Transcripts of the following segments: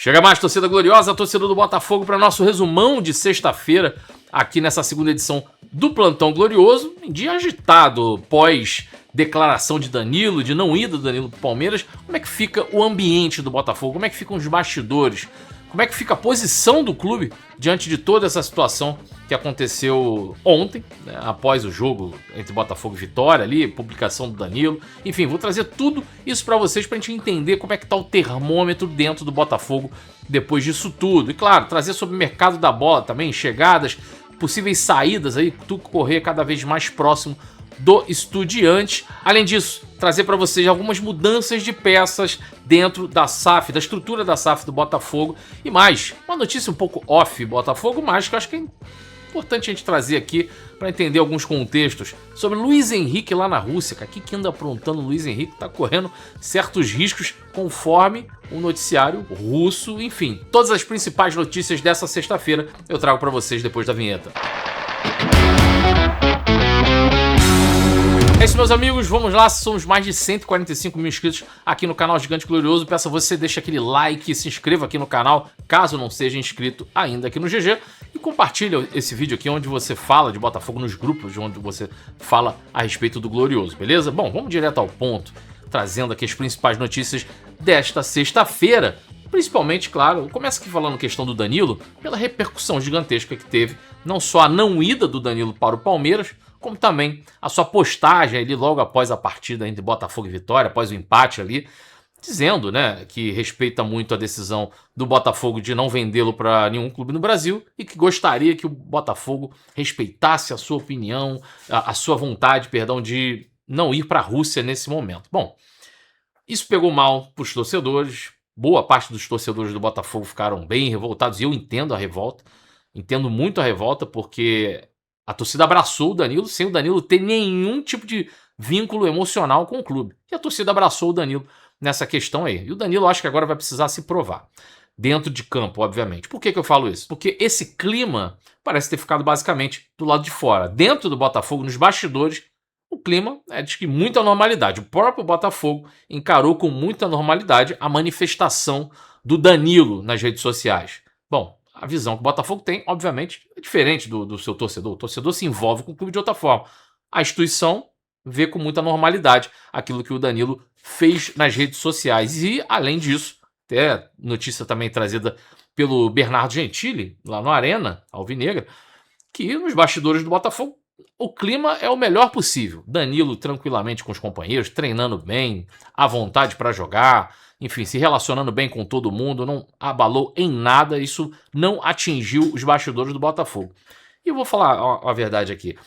Chega mais, torcida gloriosa, torcida do Botafogo, para nosso resumão de sexta-feira, aqui nessa segunda edição do Plantão Glorioso, em dia agitado, pós declaração de Danilo, de não ida do Danilo para o Palmeiras. Como é que fica o ambiente do Botafogo? Como é que ficam os bastidores? Como é que fica a posição do clube diante de toda essa situação que aconteceu ontem, né, após o jogo entre Botafogo e Vitória, ali, publicação do Danilo. Enfim, vou trazer tudo isso para vocês, para a gente entender como é que está o termômetro dentro do Botafogo depois disso tudo. E claro, trazer sobre o mercado da bola também, chegadas, possíveis saídas, aí, tudo correr cada vez mais próximo do Estudiantes. Além disso, trazer para vocês algumas mudanças de peças dentro da SAF, da estrutura da SAF do Botafogo. E mais, uma notícia um pouco off Botafogo, mas que eu acho que é importante a gente trazer aqui para entender alguns contextos sobre Luiz Henrique lá na Rússia. O que anda aprontando o Luiz Henrique? Tá correndo certos riscos conforme o noticiário russo. Enfim, todas as principais notícias dessa sexta-feira eu trago para vocês depois da vinheta. É isso, meus amigos, vamos lá, somos mais de 145 mil inscritos aqui no canal Gigante Glorioso. Peço a você, deixa aquele like, se inscreva aqui no canal, caso não seja inscrito ainda aqui no GG, e compartilha esse vídeo aqui onde você fala de Botafogo nos grupos, onde você fala a respeito do Glorioso, beleza? Bom, vamos direto ao ponto, trazendo aqui as principais notícias desta sexta-feira. Principalmente, claro, começa aqui falando questão do Danilo, pela repercussão gigantesca que teve, não só a não ida do Danilo para o Palmeiras, como também a sua postagem ali logo após a partida entre Botafogo e Vitória, após o empate ali, dizendo, né, que respeita muito a decisão do Botafogo de não vendê-lo para nenhum clube no Brasil e que gostaria que o Botafogo respeitasse a sua opinião, a sua vontade, perdão, de não ir para a Rússia nesse momento. Bom, isso pegou mal para os torcedores, boa parte dos torcedores do Botafogo ficaram bem revoltados e eu entendo a revolta, entendo muito a revolta porque a torcida abraçou o Danilo sem o Danilo ter nenhum tipo de vínculo emocional com o clube. E a torcida abraçou o Danilo nessa questão aí. E o Danilo acho que agora vai precisar se provar. Dentro de campo, obviamente. Por que eu falo isso? Porque esse clima parece ter ficado basicamente do lado de fora. Dentro do Botafogo, nos bastidores, o clima é de que muita normalidade. O próprio Botafogo encarou com muita normalidade a manifestação do Danilo nas redes sociais. Bom, a visão que o Botafogo tem, obviamente, é diferente do seu torcedor. O torcedor se envolve com o clube de outra forma. A instituição vê com muita normalidade aquilo que o Danilo fez nas redes sociais. E, além disso, até notícia também trazida pelo Bernardo Gentili, lá no Arena Alvinegra, que nos bastidores do Botafogo o clima é o melhor possível. Danilo tranquilamente com os companheiros, treinando bem, à vontade para jogar, enfim, se relacionando bem com todo mundo, não abalou em nada, isso não atingiu os bastidores do Botafogo. E eu vou falar a verdade aqui.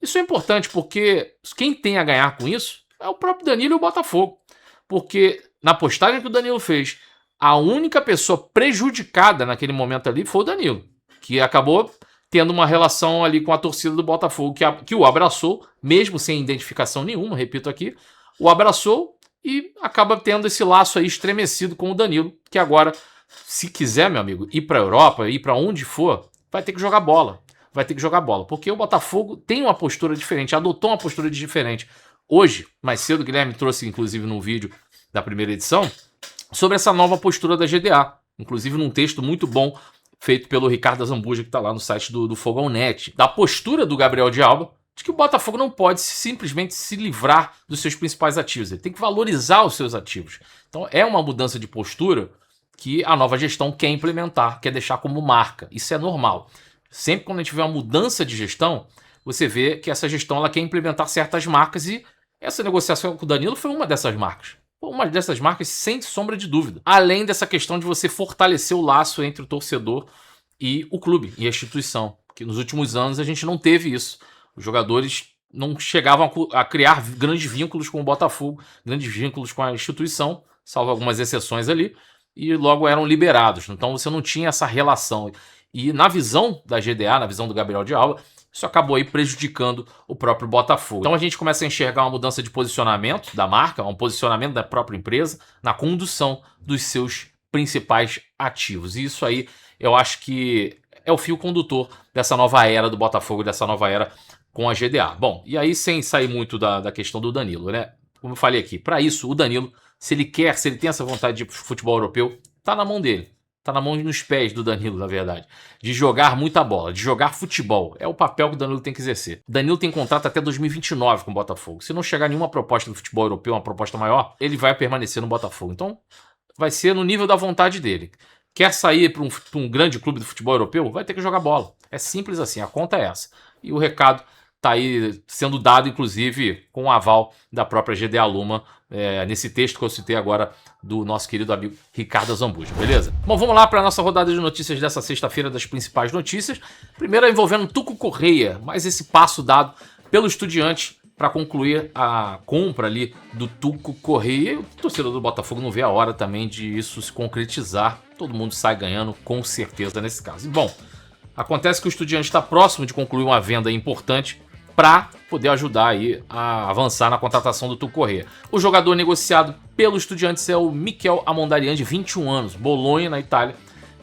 Isso é importante porque quem tem a ganhar com isso é o próprio Danilo e o Botafogo. Porque na postagem que o Danilo fez, a única pessoa prejudicada naquele momento ali foi o Danilo, que acabou tendo uma relação ali com a torcida do Botafogo, que o abraçou, mesmo sem identificação nenhuma, repito aqui, o abraçou e acaba tendo esse laço aí estremecido com o Danilo, que agora, se quiser, meu amigo, ir para a Europa, ir para onde for, vai ter que jogar bola. Vai ter que jogar bola, porque o Botafogo tem uma postura diferente, adotou uma postura diferente. Hoje, mais cedo, o Guilherme trouxe, inclusive, num vídeo da primeira edição, sobre essa nova postura da GDA, inclusive num texto muito bom, feito pelo Ricardo Zambuja, que está lá no site do Fogão Net, da postura do Gabriel de Alba, de que o Botafogo não pode simplesmente se livrar dos seus principais ativos. Ele tem que valorizar os seus ativos. Então é uma mudança de postura que a nova gestão quer implementar, quer deixar como marca. Isso é normal. Sempre quando a gente vê uma mudança de gestão, você vê que essa gestão ela quer implementar certas marcas e essa negociação com o Danilo foi uma dessas marcas. Uma dessas marcas, sem sombra de dúvida. Além dessa questão de você fortalecer o laço entre o torcedor e o clube, e a instituição. Porque nos últimos anos a gente não teve isso. Os jogadores não chegavam a criar grandes vínculos com o Botafogo, grandes vínculos com a instituição, salvo algumas exceções ali, e logo eram liberados. Então você não tinha essa relação. E na visão da GDA, na visão do Gabriel de Alba, isso acabou aí prejudicando o próprio Botafogo. Então a gente começa a enxergar uma mudança de posicionamento da marca, um posicionamento da própria empresa na condução dos seus principais ativos. E isso aí eu acho que é o fio condutor dessa nova era do Botafogo, dessa nova era com a GDA. Bom, e aí sem sair muito da questão do Danilo, né? Como eu falei aqui, para isso o Danilo, se ele tem essa vontade de futebol europeu, tá na mão dele. tá na mão e nos pés do Danilo, na verdade, de jogar muita bola, de jogar futebol. É o papel que o Danilo tem que exercer. Danilo tem contrato até 2029 com o Botafogo. Se não chegar nenhuma proposta do futebol europeu, uma proposta maior, ele vai permanecer no Botafogo. Então, vai ser no nível da vontade dele. Quer sair para um grande clube do futebol europeu? Vai ter que jogar bola. É simples assim, a conta é essa. E o recado está aí sendo dado, inclusive, com o aval da própria GDA Luma, nesse texto que eu citei agora do nosso querido amigo Ricardo Zambuja, beleza? Bom, vamos lá para a nossa rodada de notícias dessa sexta-feira, das principais notícias. Primeiro envolvendo Tuco Correia, mais esse passo dado pelo Estudiantes para concluir a compra ali do Tuco Correia. E o torcedor do Botafogo não vê a hora também de isso se concretizar. Todo mundo sai ganhando, com certeza, nesse caso. E, bom, acontece que o Estudiantes está próximo de concluir uma venda importante para poder ajudar aí a avançar na contratação do Tuco Correia. O jogador negociado pelo Estudiantes é o Mikel Amondarian, de 21 anos, Bolonha, na Itália.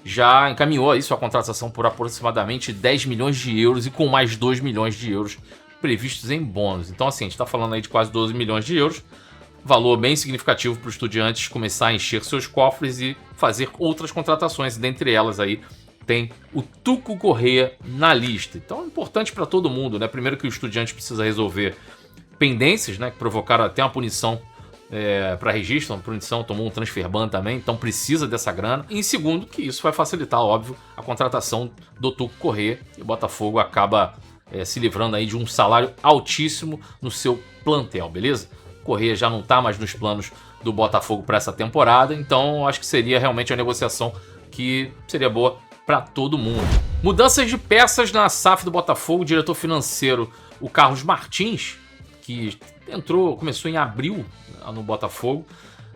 Já encaminhou aí sua contratação por aproximadamente 10 milhões de euros e com mais 2 milhões de euros previstos em bônus. Então, assim, a gente está falando aí de quase 12 milhões de euros, valor bem significativo para os Estudiantes começar a encher seus cofres e fazer outras contratações, dentre elas aí tem o Tuco Correia na lista. Então é importante para todo mundo, né? Primeiro que o Estudiante precisa resolver pendências, né? Que provocaram até uma punição para registro, uma punição, tomou um transfer ban também, então precisa dessa grana. E em segundo, que isso vai facilitar, óbvio, a contratação do Tuco Correia. E o Botafogo acaba se livrando aí de um salário altíssimo no seu plantel, beleza? Correia já não está mais nos planos do Botafogo para essa temporada, então acho que seria realmente uma negociação que seria boa para todo mundo. Mudanças de peças na SAF do Botafogo. O diretor financeiro, o Carlos Martins, que começou em abril no Botafogo,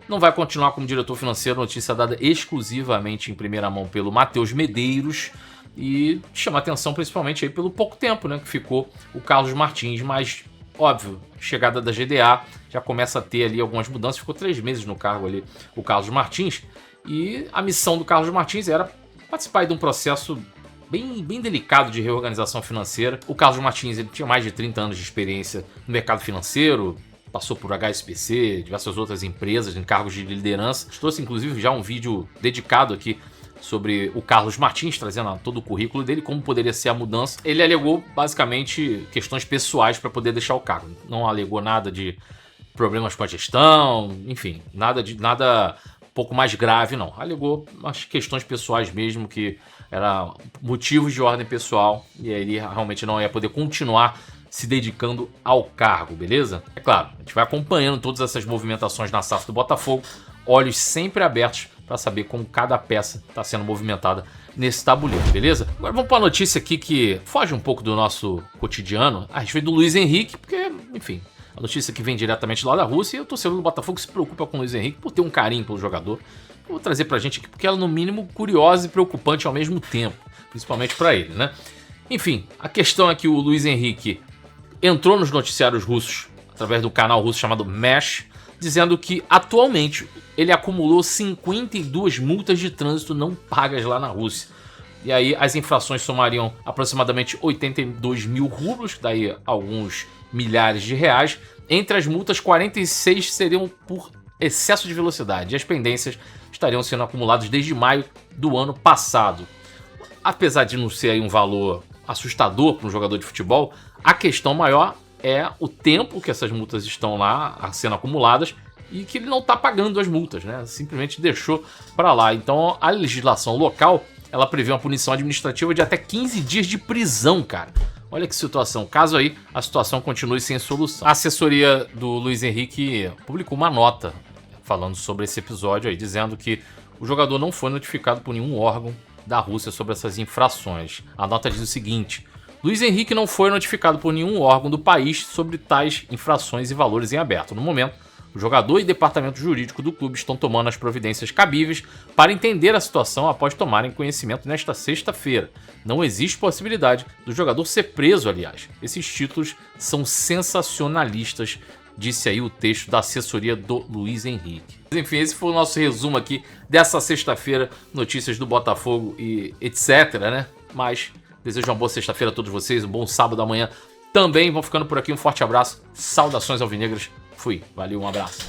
não vai continuar como diretor financeiro. Notícia dada exclusivamente em primeira mão pelo Matheus Medeiros, e chama atenção principalmente aí pelo pouco tempo, né, que ficou o Carlos Martins. Mas óbvio, chegada da GDA já começa a ter ali algumas mudanças. Ficou 3 meses no cargo ali o Carlos Martins, e a missão do Carlos Martins era participar de um processo bem delicado de reorganização financeira. O Carlos Martins, ele tinha mais de 30 anos de experiência no mercado financeiro, passou por HSBC, diversas outras empresas em cargos de liderança. Trouxe inclusive já um vídeo dedicado aqui sobre o Carlos Martins, trazendo todo o currículo dele, como poderia ser a mudança. Ele alegou basicamente questões pessoais para poder deixar o cargo. Não alegou nada de problemas com a gestão, enfim, nada pouco mais grave, não. Alegou umas questões pessoais mesmo, que eram motivos de ordem pessoal, e aí ele realmente não ia poder continuar se dedicando ao cargo, beleza? É claro, a gente vai acompanhando todas essas movimentações na SAF do Botafogo, olhos sempre abertos para saber como cada peça está sendo movimentada nesse tabuleiro, beleza? Agora vamos para a notícia aqui que foge um pouco do nosso cotidiano, a respeito do Luiz Henrique, porque, enfim, a notícia que vem diretamente lá da Rússia, e o torcedor do Botafogo se preocupa com o Luiz Henrique por ter um carinho pelo jogador. Eu vou trazer pra gente aqui porque ela é no mínimo curiosa e preocupante ao mesmo tempo, principalmente para ele, né? Enfim, a questão é que o Luiz Henrique entrou nos noticiários russos através do canal russo chamado Mesh, dizendo que atualmente ele acumulou 52 multas de trânsito não pagas lá na Rússia. E aí as infrações somariam aproximadamente 82 mil rublos, daí alguns milhares de reais. Entre as multas, 46 seriam por excesso de velocidade, e as pendências estariam sendo acumuladas desde maio do ano passado. Apesar de não ser aí um valor assustador para um jogador de futebol, a questão maior é o tempo que essas multas estão lá sendo acumuladas e que ele não está pagando as multas, né? Simplesmente deixou para lá. Então a legislação local, ela prevê uma punição administrativa de até 15 dias de prisão, cara. Olha que situação. Caso aí a situação continue sem solução. A assessoria do Luiz Henrique publicou uma nota falando sobre esse episódio aí, dizendo que o jogador não foi notificado por nenhum órgão da Rússia sobre essas infrações. A nota diz o seguinte: Luiz Henrique não foi notificado por nenhum órgão do país sobre tais infrações e valores em aberto. No momento, o jogador e o departamento jurídico do clube estão tomando as providências cabíveis para entender a situação após tomarem conhecimento nesta sexta-feira. Não existe possibilidade do jogador ser preso, aliás. Esses títulos são sensacionalistas, disse aí o texto da assessoria do Luiz Henrique. Enfim, esse foi o nosso resumo aqui dessa sexta-feira, notícias do Botafogo e etc, né? Mas desejo uma boa sexta-feira a todos vocês, um bom sábado amanhã também. Vão ficando por aqui, um forte abraço, saudações alvinegras. Fui, valeu, um abraço.